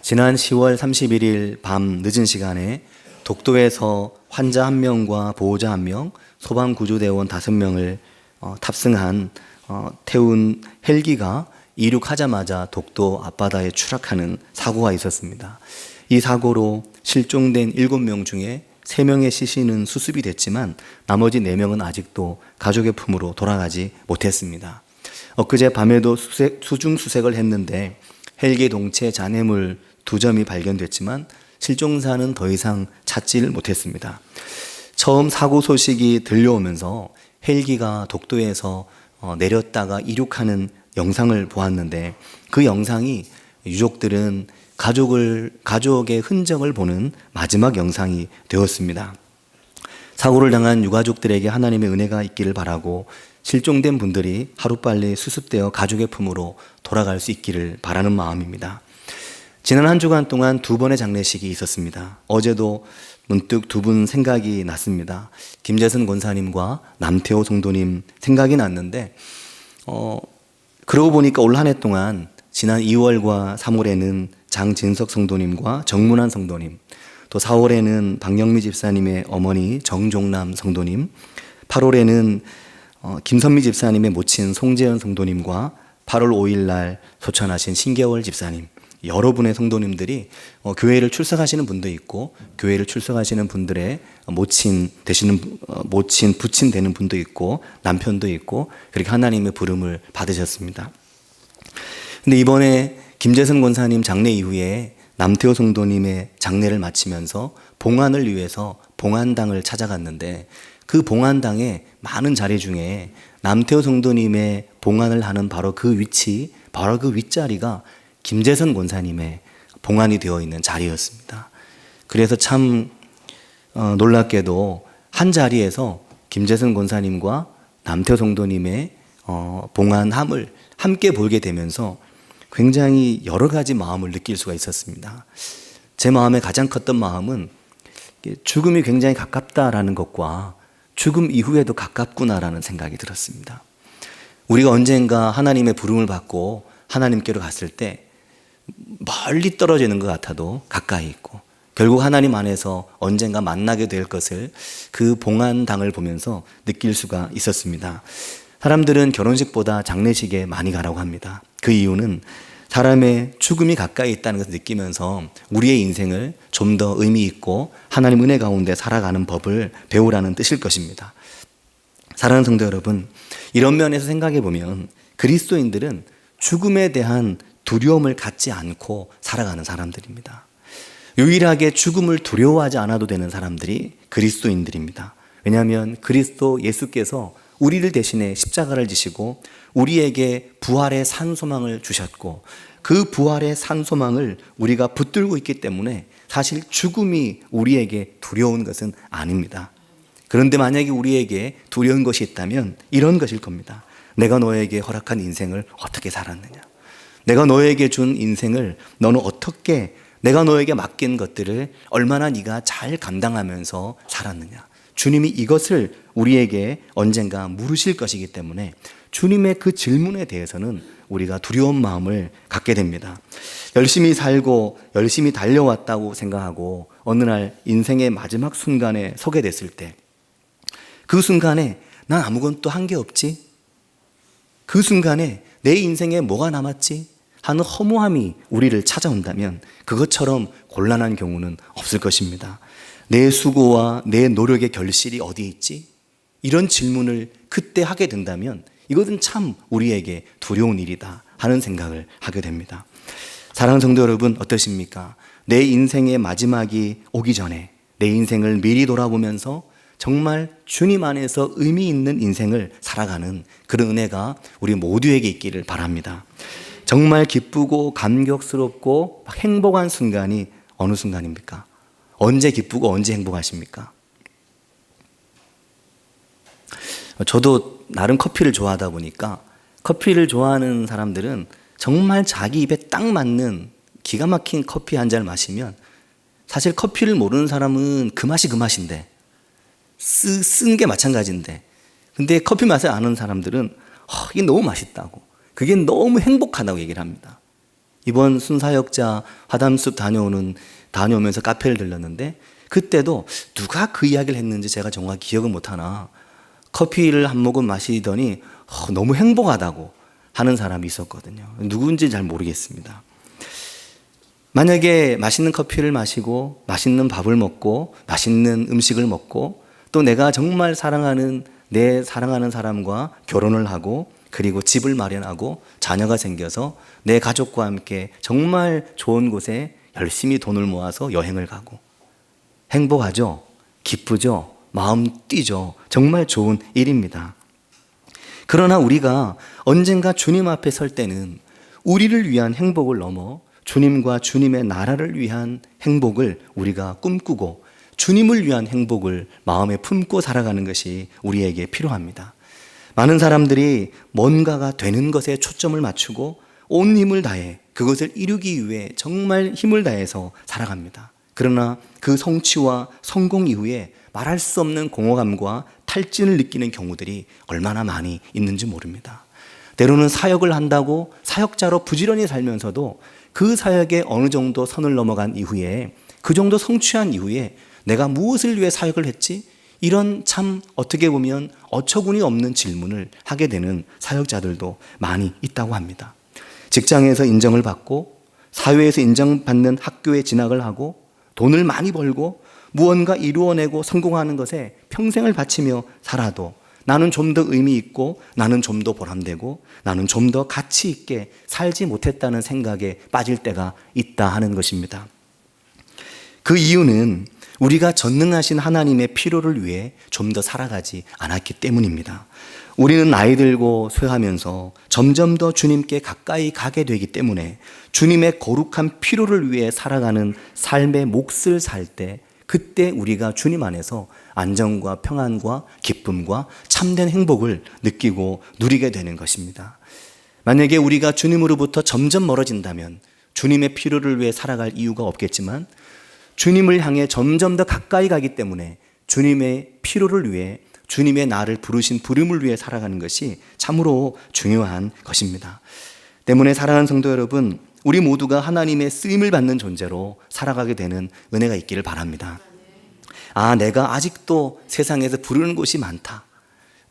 지난 10월 31일 밤 늦은 시간에 독도에서 환자 1명과 보호자 1명, 소방구조대원 5명을 탑승한 태운 헬기가 이륙하자마자 독도 앞바다에 추락하는 사고가 있었습니다. 이 사고로 실종된 7명 중에 3명의 시신은 수습이 됐지만 나머지 4명은 아직도 가족의 품으로 돌아가지 못했습니다. 엊그제 밤에도 수중 수색을 했는데 헬기 동체 잔해물 2점이 발견됐지만 실종사는 더 이상 찾지를 못했습니다. 처음 사고 소식이 들려오면서 헬기가 독도에서 내렸다가 이륙하는 영상을 보았는데 그 영상이 유족들은 가족의 흔적을 보는 마지막 영상이 되었습니다. 사고를 당한 유가족들에게 하나님의 은혜가 있기를 바라고 실종된 분들이 하루빨리 수습되어 가족의 품으로 돌아갈 수 있기를 바라는 마음입니다. 지난 한 주간 동안 2번의 장례식이 있었습니다. 어제도 문득 2분 생각이 났습니다. 김재선 권사님과 남태호 성도님 생각이 났는데 그러고 보니까 올 한 해 동안 지난 2월과 3월에는 장진석 성도님과 정문환 성도님, 또 4월에는 박영미 집사님의 어머니 정종남 성도님, 8월에는 김선미 집사님의 모친 송재현 성도님과 8월 5일 날 소천하신 신계월 집사님, 여러분의 성도님들이 교회를 출석하시는 분도 있고 교회를 출석하시는 분들의 모친 부친 되는 분도 있고 남편도 있고 그렇게 하나님의 부름을 받으셨습니다. 근데 이번에 김재선 권사님 장례 이후에 남태호 성도님의 장례를 마치면서 봉안을 위해서 봉안당을 찾아갔는데 그 봉안당의 많은 자리 중에 남태호 성도님의 봉안을 하는 바로 그 위치, 바로 그 윗자리가 김재선 권사님의 봉안이 되어 있는 자리였습니다. 그래서 참 놀랍게도 한 자리에서 김재선 권사님과 남태호 성도님의 봉안함을 함께 보게 되면서 굉장히 여러 가지 마음을 느낄 수가 있었습니다. 제 마음에 가장 컸던 마음은 죽음이 굉장히 가깝다라는 것과 죽음 이후에도 가깝구나라는 생각이 들었습니다. 우리가 언젠가 하나님의 부름을 받고 하나님께로 갔을 때 멀리 떨어지는 것 같아도 가까이 있고 결국 하나님 안에서 언젠가 만나게 될 것을 그 봉안당을 보면서 느낄 수가 있었습니다. 사람들은 결혼식보다 장례식에 많이 가라고 합니다. 그 이유는 사람의 죽음이 가까이 있다는 것을 느끼면서 우리의 인생을 좀 더 의미 있고 하나님 은혜 가운데 살아가는 법을 배우라는 뜻일 것입니다. 사랑하는 성도 여러분, 이런 면에서 생각해 보면 그리스도인들은 죽음에 대한 두려움을 갖지 않고 살아가는 사람들입니다. 유일하게 죽음을 두려워하지 않아도 되는 사람들이 그리스도인들입니다. 왜냐하면 그리스도 예수께서 우리를 대신해 십자가를 지시고 우리에게 부활의 산 소망을 주셨고 그 부활의 산 소망을 우리가 붙들고 있기 때문에 사실 죽음이 우리에게 두려운 것은 아닙니다. 그런데 만약에 우리에게 두려운 것이 있다면 이런 것일 겁니다. 내가 너에게 허락한 인생을 어떻게 살았느냐? 내가 너에게 준 인생을 너는 어떻게, 내가 너에게 맡긴 것들을 얼마나 네가 잘 감당하면서 살았느냐? 주님이 이것을 우리에게 언젠가 물으실 것이기 때문에 주님의 그 질문에 대해서는 우리가 두려운 마음을 갖게 됩니다. 열심히 살고 열심히 달려왔다고 생각하고 어느 날 인생의 마지막 순간에 서게 됐을 때 그 순간에 난 아무것도 한 게 없지? 그 순간에 내 인생에 뭐가 남았지? 하는 허무함이 우리를 찾아온다면 그것처럼 곤란한 경우는 없을 것입니다. 내 수고와 내 노력의 결실이 어디에 있지? 이런 질문을 그때 하게 된다면 이것은 참 우리에게 두려운 일이다 하는 생각을 하게 됩니다. 사랑하는 성도 여러분, 어떠십니까? 내 인생의 마지막이 오기 전에 내 인생을 미리 돌아보면서 정말 주님 안에서 의미 있는 인생을 살아가는 그런 은혜가 우리 모두에게 있기를 바랍니다. 정말 기쁘고 감격스럽고 행복한 순간이 어느 순간입니까? 언제 기쁘고 언제 행복하십니까? 저도 나름 커피를 좋아하다 보니까 커피를 좋아하는 사람들은 정말 자기 입에 딱 맞는 기가 막힌 커피 한 잔을 마시면 사실 커피를 모르는 사람은 그 맛이 그 맛인데 쓴 게 마찬가지인데 근데 커피 맛을 아는 사람들은 이게 너무 맛있다고 그게 너무 행복하다고 얘기를 합니다. 이번 순사역자 화담숲 다녀오면서 카페를 들렀는데 그때도 누가 그 이야기를 했는지 제가 정확히 기억은 못하나 커피를 한 모금 마시더니 너무 행복하다고 하는 사람이 있었거든요. 누군지 잘 모르겠습니다. 만약에 맛있는 커피를 마시고 맛있는 밥을 먹고 맛있는 음식을 먹고 또 내가 정말 내 사랑하는 사람과 결혼을 하고 그리고 집을 마련하고 자녀가 생겨서 내 가족과 함께 정말 좋은 곳에 열심히 돈을 모아서 여행을 가고 행복하죠? 기쁘죠? 마음 뛰죠? 정말 좋은 일입니다. 그러나 우리가 언젠가 주님 앞에 설 때는 우리를 위한 행복을 넘어 주님과 주님의 나라를 위한 행복을 우리가 꿈꾸고 주님을 위한 행복을 마음에 품고 살아가는 것이 우리에게 필요합니다. 많은 사람들이 뭔가가 되는 것에 초점을 맞추고 온 힘을 다해 그것을 이루기 위해 정말 힘을 다해서 살아갑니다. 그러나 그 성취와 성공 이후에 말할 수 없는 공허감과 탈진을 느끼는 경우들이 얼마나 많이 있는지 모릅니다. 때로는 사역을 한다고 사역자로 부지런히 살면서도 그 사역에 어느 정도 선을 넘어간 이후에 그 정도 성취한 이후에 내가 무엇을 위해 사역을 했지? 이런 참 어떻게 보면 어처구니 없는 질문을 하게 되는 사역자들도 많이 있다고 합니다. 직장에서 인정을 받고 사회에서 인정받는 학교에 진학을 하고 돈을 많이 벌고 무언가 이루어내고 성공하는 것에 평생을 바치며 살아도 나는 좀 더 의미 있고 나는 좀 더 보람되고 나는 좀 더 가치 있게 살지 못했다는 생각에 빠질 때가 있다 하는 것입니다. 그 이유는 우리가 전능하신 하나님의 필요를 위해 좀 더 살아가지 않았기 때문입니다. 우리는 나이 들고 쇠하면서 점점 더 주님께 가까이 가게 되기 때문에 주님의 거룩한 필요를 위해 살아가는 삶의 몫을 살 때 그때 우리가 주님 안에서 안정과 평안과 기쁨과 참된 행복을 느끼고 누리게 되는 것입니다. 만약에 우리가 주님으로부터 점점 멀어진다면 주님의 필요를 위해 살아갈 이유가 없겠지만 주님을 향해 점점 더 가까이 가기 때문에 주님의 필요를 위해 주님의 나를 부르신 부름을 위해 살아가는 것이 참으로 중요한 것입니다. 때문에 사랑하는 성도 여러분, 우리 모두가 하나님의 쓰임을 받는 존재로 살아가게 되는 은혜가 있기를 바랍니다. 내가 아직도 세상에서 부르는 곳이 많다.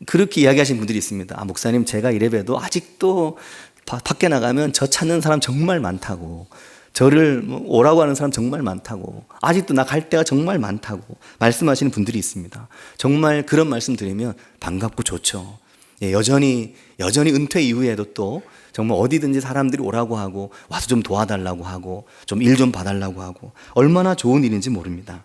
그렇게 이야기하신 분들이 있습니다. 목사님, 제가 이래봬도 아직도 밖에 나가면 저 찾는 사람 정말 많다고, 저를 오라고 하는 사람 정말 많다고, 아직도 나 갈 데가 정말 많다고 말씀하시는 분들이 있습니다. 정말 그런 말씀 드리면 반갑고 좋죠. 여전히 은퇴 이후에도 또 정말 어디든지 사람들이 오라고 하고 와서 좀 도와달라고 하고 좀 일 좀 봐달라고 하고 얼마나 좋은 일인지 모릅니다.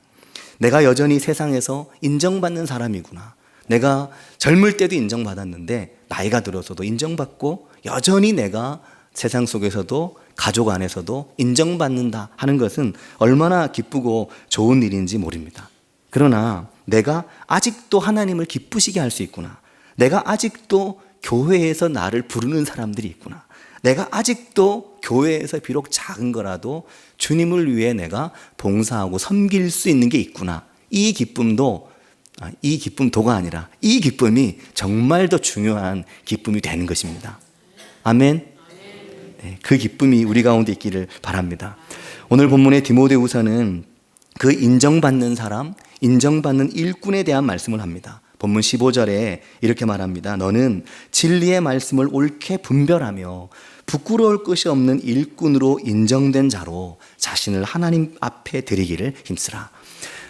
내가 여전히 세상에서 인정받는 사람이구나. 내가 젊을 때도 인정받았는데 나이가 들어서도 인정받고 여전히 내가 세상 속에서도 가족 안에서도 인정받는다 하는 것은 얼마나 기쁘고 좋은 일인지 모릅니다. 그러나 내가 아직도 하나님을 기쁘시게 할 수 있구나. 내가 아직도 교회에서 나를 부르는 사람들이 있구나. 내가 아직도 교회에서 비록 작은 거라도 주님을 위해 내가 봉사하고 섬길 수 있는 게 있구나. 이 기쁨도가 아니라 이 기쁨이 정말 더 중요한 기쁨이 되는 것입니다. 아멘. 그 기쁨이 우리 가운데 있기를 바랍니다. 오늘 본문의 디모데후서는 그 인정받는 사람, 인정받는 일꾼에 대한 말씀을 합니다. 본문 15절에 이렇게 말합니다. 너는 진리의 말씀을 옳게 분별하며 부끄러울 것이 없는 일꾼으로 인정된 자로 자신을 하나님 앞에 드리기를 힘쓰라.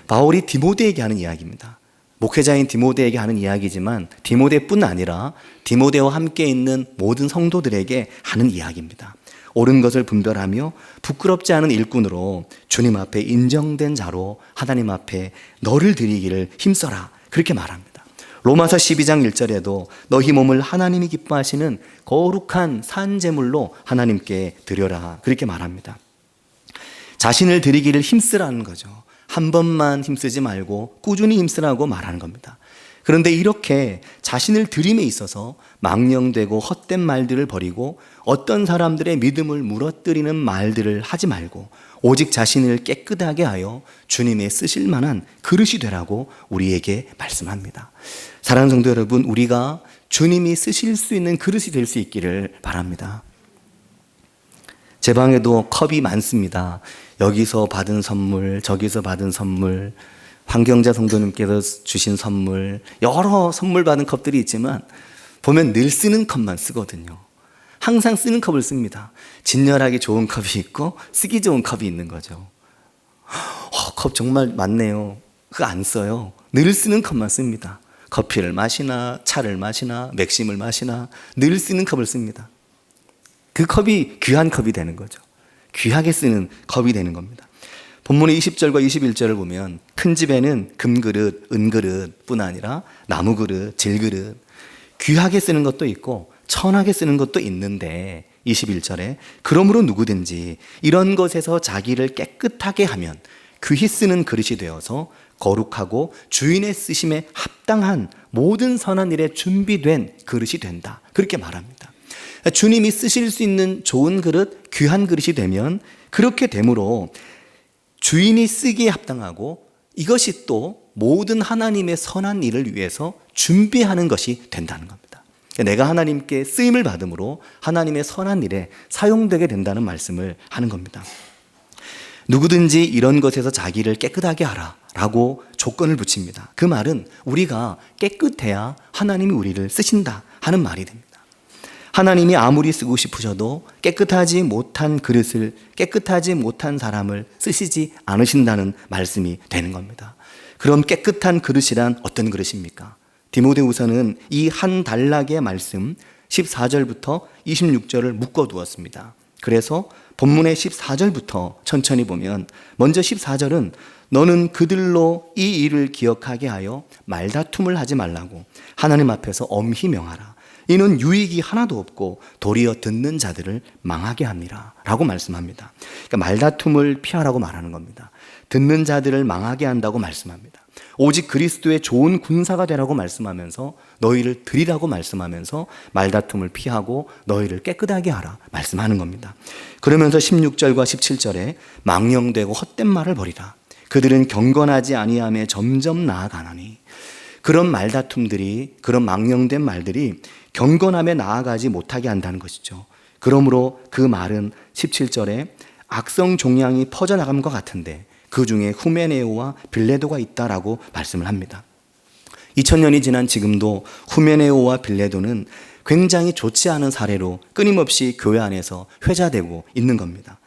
바울이 디모데에게 하는 이야기입니다. 목회자인 디모데에게 하는 이야기지만 디모데뿐 아니라 디모데와 함께 있는 모든 성도들에게 하는 이야기입니다. 옳은 것을 분별하며 부끄럽지 않은 일꾼으로 주님 앞에 인정된 자로 하나님 앞에 너를 드리기를 힘써라. 그렇게 말합니다. 로마서 12장 1절에도 너희 몸을 하나님이 기뻐하시는 거룩한 산제물로 하나님께 드려라. 그렇게 말합니다. 자신을 드리기를 힘쓰라는 거죠. 한 번만 힘쓰지 말고 꾸준히 힘쓰라고 말하는 겁니다. 그런데 이렇게 자신을 드림에 있어서 망령되고 헛된 말들을 버리고 어떤 사람들의 믿음을 무너뜨리는 말들을 하지 말고 오직 자신을 깨끗하게 하여 주님의 쓰실 만한 그릇이 되라고 우리에게 말씀합니다. 사랑하는 성도 여러분, 우리가 주님이 쓰실 수 있는 그릇이 될 수 있기를 바랍니다. 제 방에도 컵이 많습니다. 여기서 받은 선물, 저기서 받은 선물, 황경자 성도님께서 주신 선물, 여러 선물 받은 컵들이 있지만 보면 늘 쓰는 컵만 쓰거든요. 항상 쓰는 컵을 씁니다. 진열하기 좋은 컵이 있고 쓰기 좋은 컵이 있는 거죠. 컵 정말 많네요. 그거 안 써요. 늘 쓰는 컵만 씁니다. 커피를 마시나 차를 마시나 맥심을 마시나 늘 쓰는 컵을 씁니다. 그 컵이 귀한 컵이 되는 거죠. 귀하게 쓰는 컵이 되는 겁니다. 본문의 20절과 21절을 보면 큰 집에는 금그릇, 은그릇 뿐 아니라 나무그릇, 질그릇, 귀하게 쓰는 것도 있고 천하게 쓰는 것도 있는데 21절에 그러므로 누구든지 이런 것에서 자기를 깨끗하게 하면 귀히 쓰는 그릇이 되어서 거룩하고 주인의 쓰심에 합당한 모든 선한 일에 준비된 그릇이 된다. 그렇게 말합니다. 주님이 쓰실 수 있는 좋은 그릇, 귀한 그릇이 되면 그렇게 되므로 주인이 쓰기에 합당하고 이것이 또 모든 하나님의 선한 일을 위해서 준비하는 것이 된다는 겁니다. 내가 하나님께 쓰임을 받음으로 하나님의 선한 일에 사용되게 된다는 말씀을 하는 겁니다. 누구든지 이런 것에서 자기를 깨끗하게 하라 라고 조건을 붙입니다. 그 말은 우리가 깨끗해야 하나님이 우리를 쓰신다 하는 말이 됩니다. 하나님이 아무리 쓰고 싶으셔도 깨끗하지 못한 그릇을, 깨끗하지 못한 사람을 쓰시지 않으신다는 말씀이 되는 겁니다. 그럼 깨끗한 그릇이란 어떤 그릇입니까? 디모데후서는 이 한 단락의 말씀 14절부터 26절을 묶어두었습니다. 그래서 본문의 14절부터 천천히 보면 먼저 14절은 너는 그들로 이 일을 기억하게 하여 말다툼을 하지 말라고 하나님 앞에서 엄히 명하라. 이는 유익이 하나도 없고 도리어 듣는 자들을 망하게 함이라 라고 말씀합니다. 그러니까 말다툼을 피하라고 말하는 겁니다. 듣는 자들을 망하게 한다고 말씀합니다. 오직 그리스도의 좋은 군사가 되라고 말씀하면서 너희를 드리라고 말씀하면서 말다툼을 피하고 너희를 깨끗하게 하라 말씀하는 겁니다. 그러면서 16절과 17절에 망령되고 헛된 말을 버리라. 그들은 경건하지 아니함에 점점 나아가나니. 그런 말다툼들이, 그런 망령된 말들이 경건함에 나아가지 못하게 한다는 것이죠. 그러므로 그 말은 17절에 악성 종양이 퍼져나감과 같은데 그 중에 후메네오와 빌레도가 있다라고 말씀을 합니다. 2000년이 지난 지금도 후메네오와 빌레도는 굉장히 좋지 않은 사례로 끊임없이 교회 안에서 회자되고 있는 겁니다.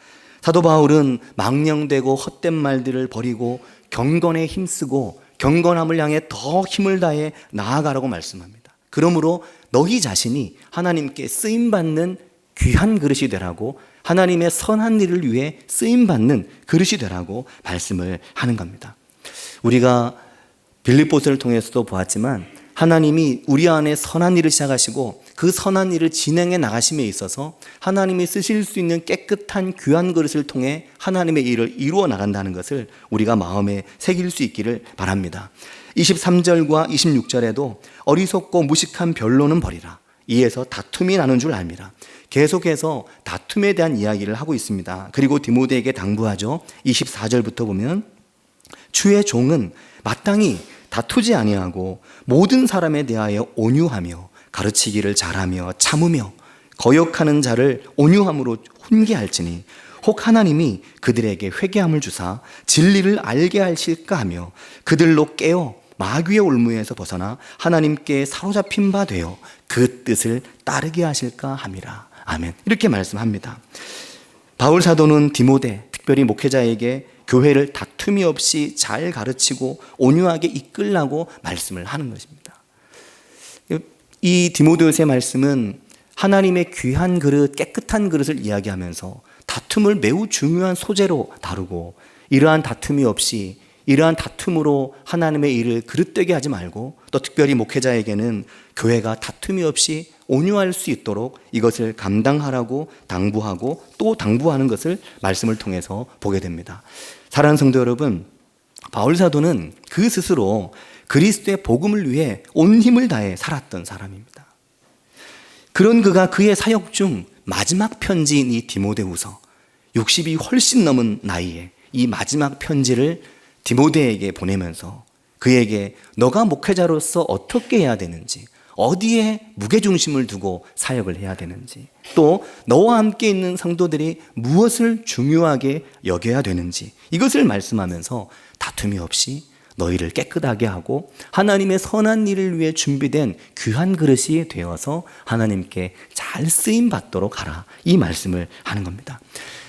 사도 바울은 망령되고 헛된 말들을 버리고 경건에 힘쓰고 경건함을 향해 더 힘을 다해 나아가라고 말씀합니다. 그러므로 너희 자신이 하나님께 쓰임받는 귀한 그릇이 되라고, 하나님의 선한 일을 위해 쓰임받는 그릇이 되라고 말씀을 하는 겁니다. 우리가 빌립보서를 통해서도 보았지만 하나님이 우리 안에 선한 일을 시작하시고 그 선한 일을 진행해 나가심에 있어서 하나님이 쓰실 수 있는 깨끗한 귀한 그릇을 통해 하나님의 일을 이루어 나간다는 것을 우리가 마음에 새길 수 있기를 바랍니다. 23절과 26절에도 어리석고 무식한 변론은 버리라. 이에서 다툼이 나는 줄 알미라. 계속해서 다툼에 대한 이야기를 하고 있습니다. 그리고 디모데에게 당부하죠. 24절부터 보면 주의 종은 마땅히 다투지 아니하고 모든 사람에 대하여 온유하며 가르치기를 잘하며 참으며 거역하는 자를 온유함으로 훈계할지니 혹 하나님이 그들에게 회개함을 주사 진리를 알게 하실까 하며 그들로 깨어 마귀의 올무에서 벗어나 하나님께 사로잡힌 바 되어 그 뜻을 따르게 하실까 함이라. 아멘. 이렇게 말씀합니다. 바울 사도는 디모데, 특별히 목회자에게 교회를 다툼이 없이 잘 가르치고 온유하게 이끌라고 말씀을 하는 것입니다. 이 디모데후서의 말씀은 하나님의 귀한 그릇, 깨끗한 그릇을 이야기하면서 다툼을 매우 중요한 소재로 다루고, 이러한 다툼이 없이, 이러한 다툼으로 하나님의 일을 그릇되게 하지 말고, 또 특별히 목회자에게는 교회가 다툼이 없이 온유할 수 있도록 이것을 감당하라고 당부하고 또 당부하는 것을 말씀을 통해서 보게 됩니다. 사랑하는 성도 여러분, 바울 사도는 그 스스로 그리스도의 복음을 위해 온 힘을 다해 살았던 사람입니다. 그런 그가 그의 사역 중 마지막 편지인 이 디모데후서, 60이 훨씬 넘은 나이에 이 마지막 편지를 디모데에게 보내면서 그에게 너가 목회자로서 어떻게 해야 되는지, 어디에 무게중심을 두고 사역을 해야 되는지, 또 너와 함께 있는 성도들이 무엇을 중요하게 여겨야 되는지, 이것을 말씀하면서 다툼이 없이 너희를 깨끗하게 하고 하나님의 선한 일을 위해 준비된 귀한 그릇이 되어서 하나님께 잘 쓰임 받도록 하라, 이 말씀을 하는 겁니다.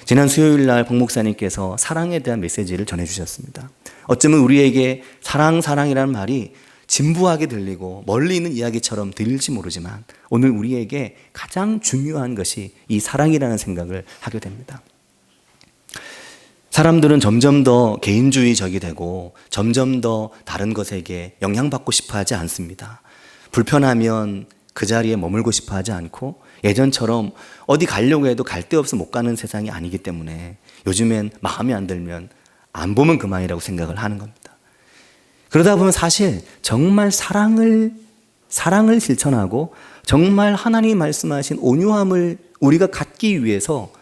지난 수요일 날 박 목사님께서 사랑에 대한 메시지를 전해주셨습니다. 어쩌면 우리에게 사랑이라는 말이 진부하게 들리고 멀리 있는 이야기처럼 들릴지 모르지만 오늘 우리에게 가장 중요한 것이 이 사랑이라는 생각을 하게 됩니다. 사람들은 점점 더 개인주의적이 되고 점점 더 다른 것에게 영향받고 싶어 하지 않습니다. 불편하면 그 자리에 머물고 싶어 하지 않고 예전처럼 어디 가려고 해도 갈 데 없어 못 가는 세상이 아니기 때문에 요즘엔 마음에 안 들면 안 보면 그만이라고 생각을 하는 겁니다. 그러다 보면 사실 정말 사랑을 실천하고 정말 하나님이 말씀하신 온유함을 우리가 갖기 위해서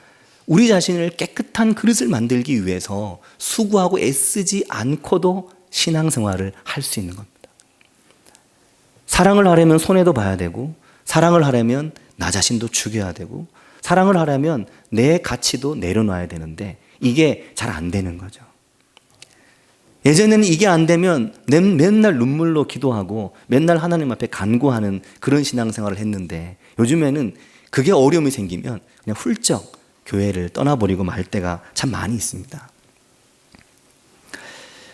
우리 자신을 깨끗한 그릇을 만들기 위해서 수고하고 애쓰지 않고도 신앙생활을 할 수 있는 겁니다. 사랑을 하려면 손해도 봐야 되고, 사랑을 하려면 나 자신도 죽여야 되고, 사랑을 하려면 내 가치도 내려놔야 되는데 이게 잘 안 되는 거죠. 예전에는 이게 안 되면 맨날 눈물로 기도하고 맨날 하나님 앞에 간구하는 그런 신앙생활을 했는데 요즘에는 그게 어려움이 생기면 그냥 훌쩍 교회를 떠나버리고 말 때가 참 많이 있습니다.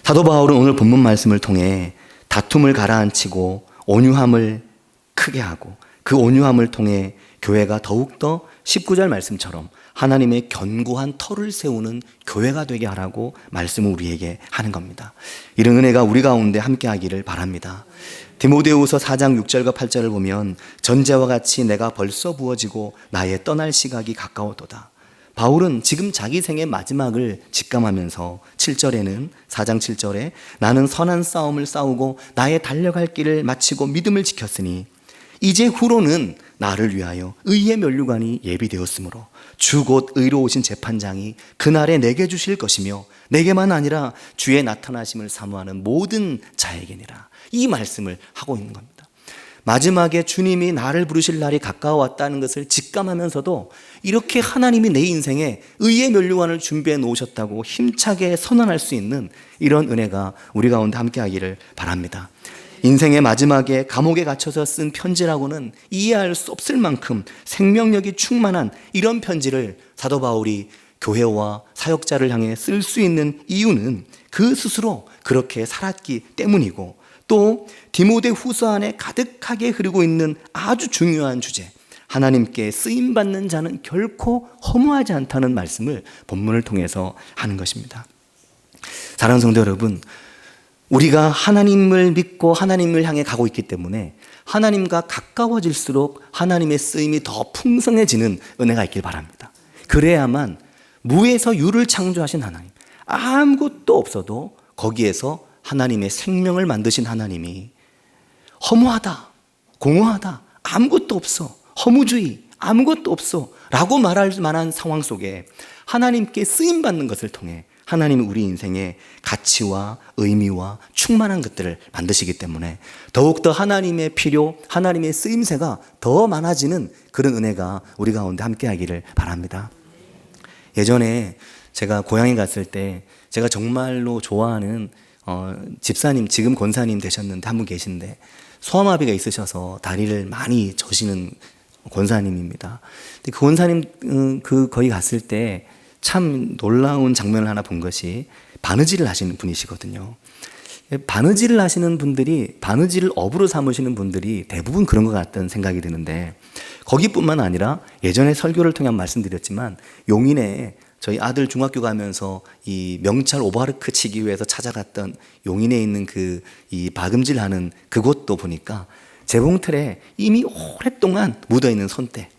사도 바울은 오늘 본문 말씀을 통해 다툼을 가라앉히고 온유함을 크게 하고 그 온유함을 통해 교회가 더욱더 19절 말씀처럼 하나님의 견고한 터를 세우는 교회가 되게 하라고 말씀을 우리에게 하는 겁니다. 이런 은혜가 우리 가운데 함께 하기를 바랍니다. 디모데후서 4장 6절과 8절을 보면 전제와 같이 내가 벌써 부어지고 나의 떠날 시각이 가까웠도다. 바울은 지금 자기 생의 마지막을 직감하면서 7절에는 4장 7절에 나는 선한 싸움을 싸우고 나의 달려갈 길을 마치고 믿음을 지켰으니 이제 후로는 나를 위하여 의의 면류관이 예비되었으므로 주 곧 의로우신 재판장이 그날에 내게 주실 것이며 내게만 아니라 주의 나타나심을 사모하는 모든 자에게니라. 이 말씀을 하고 있는 겁니다. 마지막에 주님이 나를 부르실 날이 가까워왔다는 것을 직감하면서도 이렇게 하나님이 내 인생에 의의 면류관을 준비해 놓으셨다고 힘차게 선언할 수 있는 이런 은혜가 우리 가운데 함께 하기를 바랍니다. 인생의 마지막에 감옥에 갇혀서 쓴 편지라고는 이해할 수 없을 만큼 생명력이 충만한 이런 편지를 사도 바울이 교회와 사역자를 향해 쓸 수 있는 이유는 그 스스로 그렇게 살았기 때문이고, 또 디모데 후서 안에 가득하게 흐르고 있는 아주 중요한 주제, 하나님께 쓰임받는 자는 결코 허무하지 않다는 말씀을 본문을 통해서 하는 것입니다. 사랑하는 성도 여러분, 우리가 하나님을 믿고 하나님을 향해 가고 있기 때문에 하나님과 가까워질수록 하나님의 쓰임이 더 풍성해지는 은혜가 있길 바랍니다. 그래야만 무에서 유를 창조하신 하나님, 아무것도 없어도 거기에서 하나님의 생명을 만드신 하나님이 허무하다, 공허하다, 아무것도 없어, 허무주의, 아무것도 없어 라고 말할 만한 상황 속에 하나님께 쓰임받는 것을 통해 하나님은 우리 인생에 가치와 의미와 충만한 것들을 만드시기 때문에 더욱더 하나님의 필요, 하나님의 쓰임새가 더 많아지는 그런 은혜가 우리 가운데 함께 하기를 바랍니다. 예전에 제가 고향에 갔을 때 제가 정말로 좋아하는 집사님, 지금 권사님 되셨는데 한 분 계신데 소아마비가 있으셔서 다리를 많이 저시는 권사님입니다. 근데 그 권사님 거기 갔을 때 참 놀라운 장면을 하나 본 것이 바느질을 하시는 분이시거든요. 바느질을 하시는 분들이, 바느질을 업으로 삼으시는 분들이 대부분 그런 것 같다는 생각이 드는데, 거기뿐만 아니라 예전에 설교를 통해 말씀드렸지만 용인에 저희 아들 중학교 가면서 이 명찰 오버하르크 치기 위해서 찾아갔던 용인에 있는 이 박음질하는 그곳도 보니까 재봉틀에 이미 오랫동안 묻어있는 손때,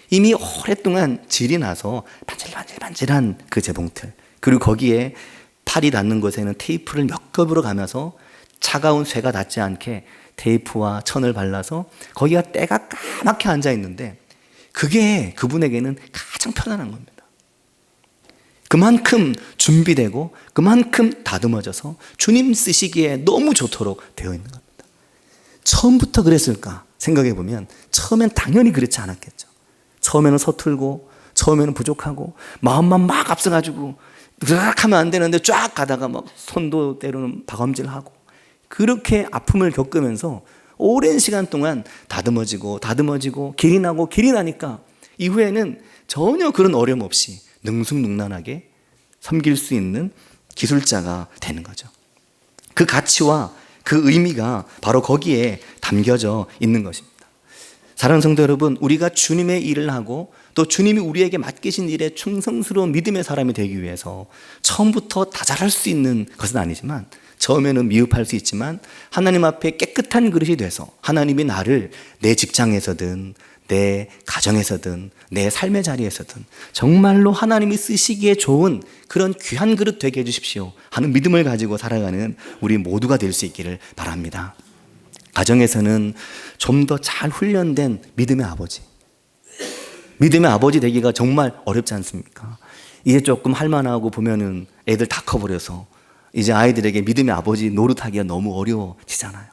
이미 오랫동안 질이 나서 반질반질반질한 그 재봉틀, 그리고 거기에 팔이 닿는 곳에는 테이프를 몇 겹으로 가면서 차가운 쇠가 닿지 않게 테이프와 천을 발라서 거기가 때가 까맣게 앉아 있는데 그게 그분에게는 가장 편안한 겁니다. 그만큼 준비되고 그만큼 다듬어져서 주님 쓰시기에 너무 좋도록 되어 있는 겁니다. 처음부터 그랬을까? 생각해 보면 처음엔 당연히 그렇지 않았겠죠. 처음에는 서툴고 처음에는 부족하고 마음만 막 앞서가지고 으악 하면 안 되는데 쫙 가다가 막 손도 때로는 박음질하고 그렇게 아픔을 겪으면서 오랜 시간 동안 다듬어지고 길이 나니까 이후에는 전혀 그런 어려움 없이 능숙능란하게 섬길 수 있는 기술자가 되는 거죠. 그 가치와 그 의미가 바로 거기에 담겨져 있는 것입니다. 사랑하는 성도 여러분, 우리가 주님의 일을 하고 또 주님이 우리에게 맡기신 일에 충성스러운 믿음의 사람이 되기 위해서 처음부터 다 잘할 수 있는 것은 아니지만, 처음에는 미흡할 수 있지만 하나님 앞에 깨끗한 그릇이 돼서 하나님이 나를 내 직장에서든 내 가정에서든 내 삶의 자리에서든 정말로 하나님이 쓰시기에 좋은 그런 귀한 그릇 되게 해주십시오 하는 믿음을 가지고 살아가는 우리 모두가 될 수 있기를 바랍니다. 가정에서는 좀 더 잘 훈련된 믿음의 아버지 되기가 정말 어렵지 않습니까? 이제 조금 할만하고 보면은 애들 다 커버려서 이제 아이들에게 믿음의 아버지 노릇하기가 너무 어려워지잖아요.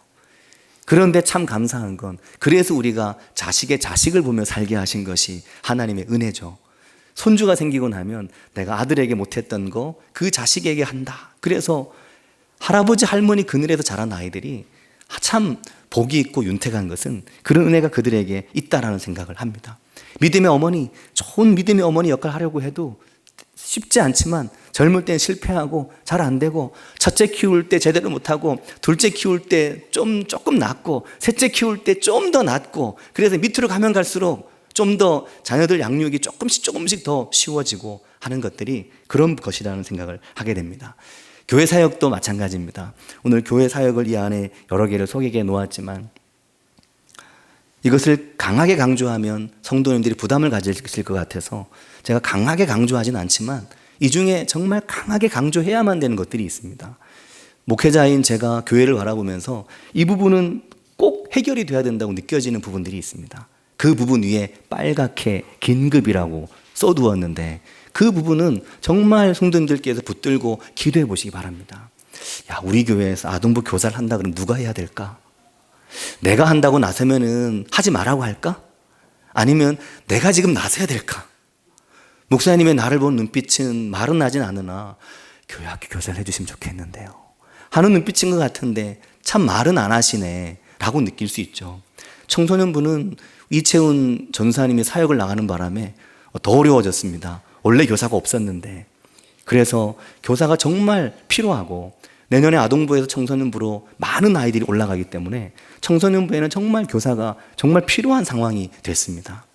그런데 참 감사한 건, 그래서 우리가 자식의 자식을 보며 살게 하신 것이 하나님의 은혜죠. 손주가 생기고 나면 내가 아들에게 못했던 거 그 자식에게 한다. 그래서 할아버지 할머니 그늘에서 자란 아이들이 참 복이 있고 윤택한 것은 그런 은혜가 그들에게 있다라는 생각을 합니다. 믿음의 어머니, 좋은 믿음의 어머니 역할을 하려고 해도 쉽지 않지만 젊을 땐 실패하고 잘 안 되고, 첫째 키울 때 제대로 못하고, 둘째 키울 때 조금 낫고, 셋째 키울 때 좀 더 낫고, 그래서 밑으로 가면 갈수록 좀 더 자녀들 양육이 조금씩 더 쉬워지고 하는 것들이 그런 것이라는 생각을 하게 됩니다. 교회 사역도 마찬가지입니다. 오늘 교회 사역을 이 안에 여러 개를 소개해 놓았지만, 이것을 강하게 강조하면 성도님들이 부담을 가지실 것 같아서 제가 강하게 강조하진 않지만 이 중에 정말 강하게 강조해야만 되는 것들이 있습니다. 목회자인 제가 교회를 바라보면서 이 부분은 꼭 해결이 돼야 된다고 느껴지는 부분들이 있습니다. 그 부분 위에 빨갛게 긴급이라고 써두었는데, 그 부분은 정말 성도님들께서 붙들고 기도해 보시기 바랍니다. 야, 우리 교회에서 아동부 교사를 한다 그러면 누가 해야 될까? 내가 한다고 나서면은 하지 말라고 할까? 아니면 내가 지금 나서야 될까? 목사님의 나를 본 눈빛은 말은 하진 않으나 교회 학교 교사를 해주시면 좋겠는데요 하는 눈빛인 것 같은데 참 말은 안 하시네 라고 느낄 수 있죠. 청소년부는 이채훈 전사님이 사역을 나가는 바람에 더 어려워졌습니다. 원래 교사가 없었는데. 그래서 교사가 정말 필요하고, 내년에 아동부에서 청소년부로 많은 아이들이 올라가기 때문에 청소년부에는 정말 교사가 정말 필요한 상황이 됐습니다.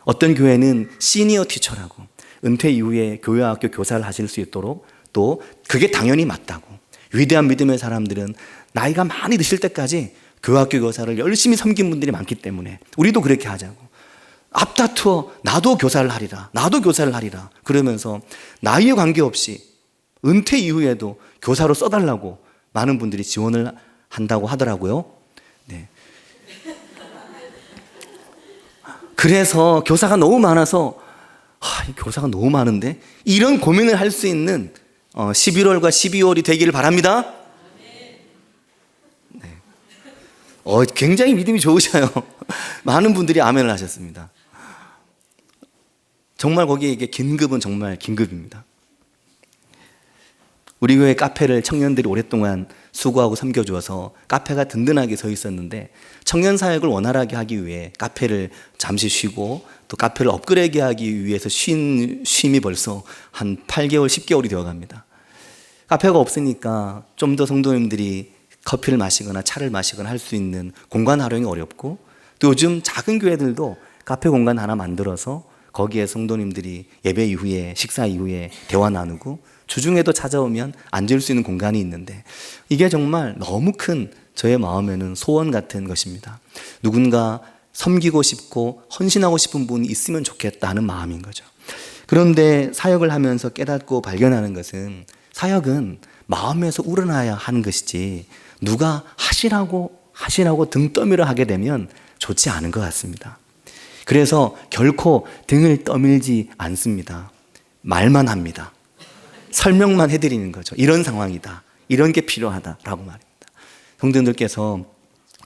어떤 교회는 시니어 티처라고 은퇴 이후에 교회학교 교사를 하실 수 있도록, 또 그게 당연히 맞다고, 위대한 믿음의 사람들은 나이가 많이 드실 때까지 교회학교 교사를 열심히 섬긴 분들이 많기 때문에 우리도 그렇게 하자고, 앞다투어 나도 교사를 하리라 그러면서 나이에 관계없이 은퇴 이후에도 교사로 써달라고 많은 분들이 지원을 한다고 하더라고요. 네. 그래서 교사가 너무 많아서 이 교사가 너무 많은데 이런 고민을 할 수 있는 11월과 12월이 되기를 바랍니다. 네. 굉장히 믿음이 좋으셔요. 많은 분들이 아멘을 하셨습니다. 정말 거기에 이게 긴급은 정말 긴급입니다. 우리 교회 카페를 청년들이 오랫동안 수고하고 섬겨주어서 카페가 든든하게 서 있었는데, 청년 사역을 원활하게 하기 위해 카페를 잠시 쉬고 또 카페를 업그레이드 하기 위해서 쉼이 벌써 한 8개월, 10개월이 되어갑니다. 카페가 없으니까 좀 더 성도님들이 커피를 마시거나 차를 마시거나 할 수 있는 공간 활용이 어렵고, 또 요즘 작은 교회들도 카페 공간 하나 만들어서 거기에 성도님들이 예배 이후에, 식사 이후에 대화 나누고 주중에도 찾아오면 앉을 수 있는 공간이 있는데, 이게 정말 너무 큰 저의 마음에는 소원 같은 것입니다. 누군가 섬기고 싶고 헌신하고 싶은 분이 있으면 좋겠다는 마음인 거죠. 그런데 사역을 하면서 깨닫고 발견하는 것은, 사역은 마음에서 우러나야 하는 것이지 누가 하시라고 등 떠밀어 하게 되면 좋지 않은 것 같습니다. 그래서 결코 등을 떠밀지 않습니다. 말만 합니다. 설명만 해드리는 거죠. 이런 상황이다, 이런 게 필요하다라고 말입니다. 성도님들께서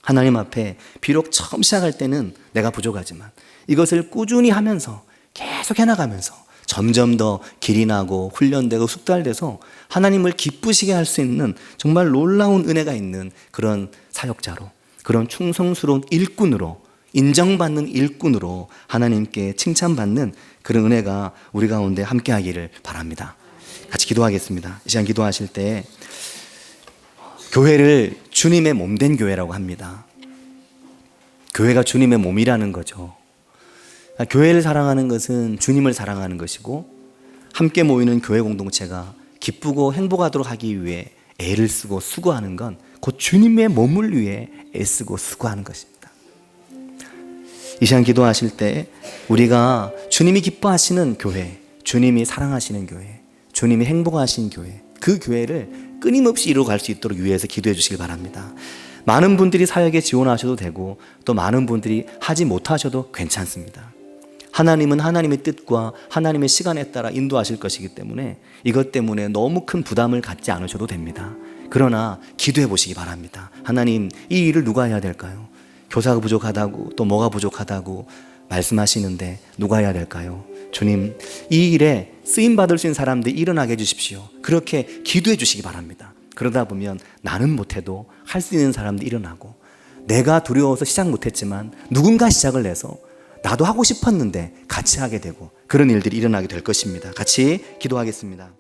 하나님 앞에 비록 처음 시작할 때는 내가 부족하지만 이것을 꾸준히 하면서 계속 해나가면서 점점 더 길이 나고 훈련되고 숙달돼서 하나님을 기쁘시게 할 수 있는 정말 놀라운 은혜가 있는 그런 사역자로, 그런 충성스러운 일꾼으로, 인정받는 일꾼으로 하나님께 칭찬받는 그런 은혜가 우리 가운데 함께하기를 바랍니다. 같이 기도하겠습니다. 이 시간 기도하실 때 교회를 주님의 몸된 교회라고 합니다. 교회가 주님의 몸이라는 거죠. 교회를 사랑하는 것은 주님을 사랑하는 것이고, 함께 모이는 교회 공동체가 기쁘고 행복하도록 하기 위해 애를 쓰고 수고하는 건 곧 주님의 몸을 위해 애쓰고 수고하는 것입니다. 이 시간 기도하실 때 우리가 주님이 기뻐하시는 교회, 주님이 사랑하시는 교회, 주님이 행복하신 교회, 그 교회를 끊임없이 이루어갈 수 있도록 위해서 기도해 주시길 바랍니다. 많은 분들이 사역에 지원하셔도 되고 또 많은 분들이 하지 못하셔도 괜찮습니다. 하나님은 하나님의 뜻과 하나님의 시간에 따라 인도하실 것이기 때문에 이것 때문에 너무 큰 부담을 갖지 않으셔도 됩니다. 그러나 기도해 보시기 바랍니다. 하나님, 이 일을 누가 해야 될까요? 교사가 부족하다고 또 뭐가 부족하다고 말씀하시는데 누가 해야 될까요? 주님, 이 일에 쓰임받을 수 있는 사람들이 일어나게 해주십시오. 그렇게 기도해 주시기 바랍니다. 그러다 보면 나는 못해도 할 수 있는 사람들이 일어나고, 내가 두려워서 시작 못했지만 누군가 시작을 해서 나도 하고 싶었는데 같이 하게 되고, 그런 일들이 일어나게 될 것입니다. 같이 기도하겠습니다.